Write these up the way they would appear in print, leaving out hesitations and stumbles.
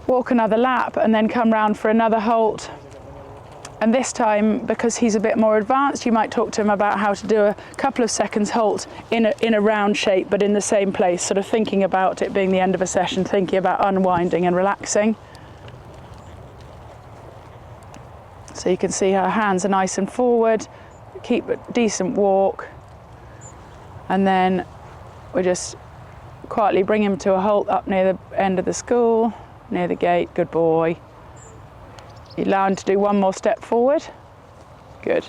walk another lap and then come round for another halt. And this time, because he's a bit more advanced, you might talk to him about how to do a couple of seconds halt in a round shape, but in the same place, sort of thinking about it being the end of a session, thinking about unwinding and relaxing. So you can see her hands are nice and forward, keep a decent walk, and then we just quietly bring him to a halt up near the end of the school, near the gate. Good boy. You allow him to do one more step forward. Good.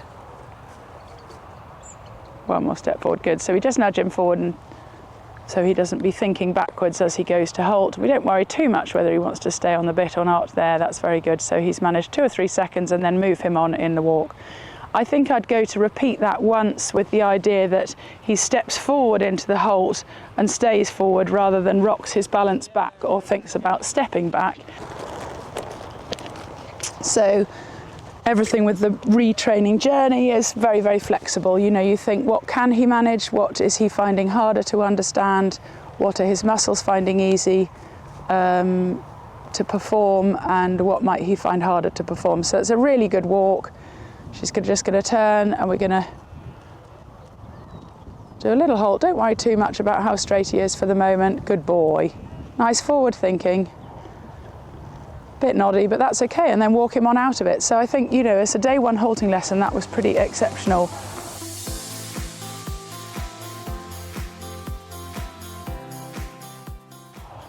One more step forward. Good. So we just nudge him forward, and so he doesn't be thinking backwards as he goes to halt. We don't worry too much whether he wants to stay on the bit or not. There, that's very good. So he's managed 2 or 3 seconds, and then move him on in the walk. I think I'd go to repeat that once, with the idea that he steps forward into the halt and stays forward rather than rocks his balance back or thinks about stepping back. So everything with the retraining journey is very, very flexible. You know, you think, what can he manage? What is he finding harder to understand? What are his muscles finding easy to perform? And what might he find harder to perform? So it's a really good walk. She's just going to turn, and we're going to do a little halt. Don't worry too much about how straight he is for the moment. Good boy. Nice forward thinking. Bit noddy, but that's okay, and then walk him on out of it. So I think, you know, as a day one halting lesson, that was pretty exceptional.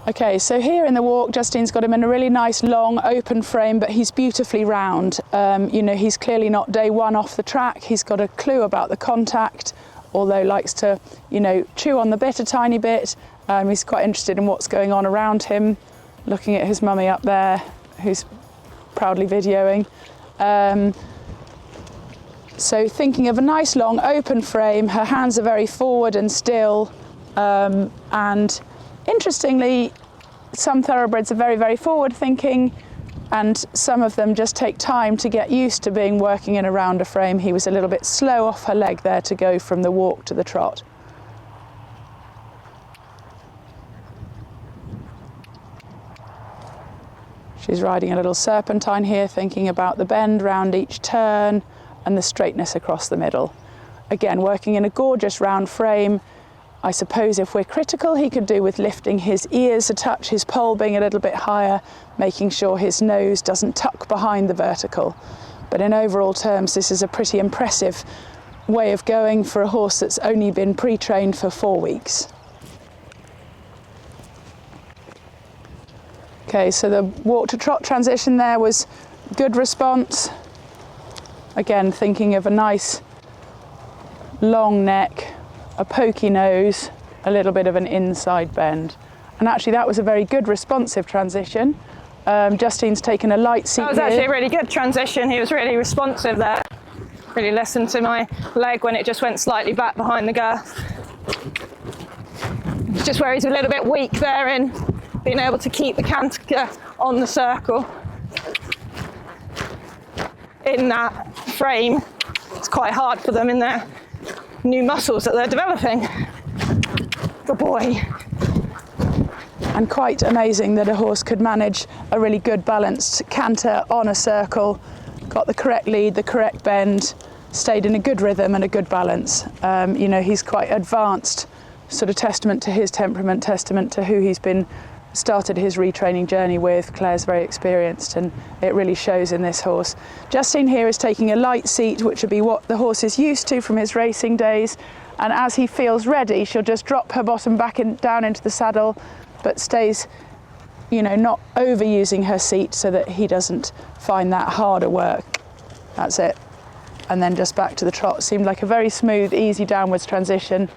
Okay, so here in the walk, Justine's got him in a really nice long open frame, but he's beautifully round. You know, he's clearly not day one off the track. He's got a clue about the contact, although likes to, you know, chew on the bit a tiny bit. He's quite interested in what's going on around him, looking at his mummy up there, who's proudly videoing. So thinking of a nice long open frame, her hands are very forward and still, and interestingly, some thoroughbreds are very, very forward thinking, and some of them just take time to get used to working in a rounder frame. He was a little bit slow off her leg there to go from the walk to the trot. She's riding a little serpentine here, thinking about the bend round each turn and the straightness across the middle. Again, working in a gorgeous round frame. I suppose if we're critical, he could do with lifting his ears a touch, his poll being a little bit higher, making sure his nose doesn't tuck behind the vertical. But in overall terms, this is a pretty impressive way of going for a horse that's only been pre-trained for 4 weeks. Okay, so the walk to trot transition there was good response. Again, thinking of a nice long neck, a pokey nose, a little bit of an inside bend. And actually that was a very good responsive transition. Justine's taken a light seat. That was actually a really good transition. He was really responsive there. Really listened to my leg when it just went slightly back behind the girth. Just where he's a little bit weak there in being able to keep the canter on the circle. In that frame, it's quite hard for them in their new muscles that they're developing. Good boy. And quite amazing that a horse could manage a really good balanced canter on a circle, got the correct lead, the correct bend, stayed in a good rhythm and a good balance. You know, he's quite advanced, sort of testament to his temperament, testament to who he's been started his retraining journey with. Claire's very experienced, and it really shows in this horse. Justine here is taking a light seat, which would be what the horse is used to from his racing days, and as he feels ready, she'll just drop her bottom back down into the saddle, but stays, you know, not overusing her seat so that he doesn't find that harder work. That's it. And then just back to the trot. Seemed like a very smooth, easy downwards transition.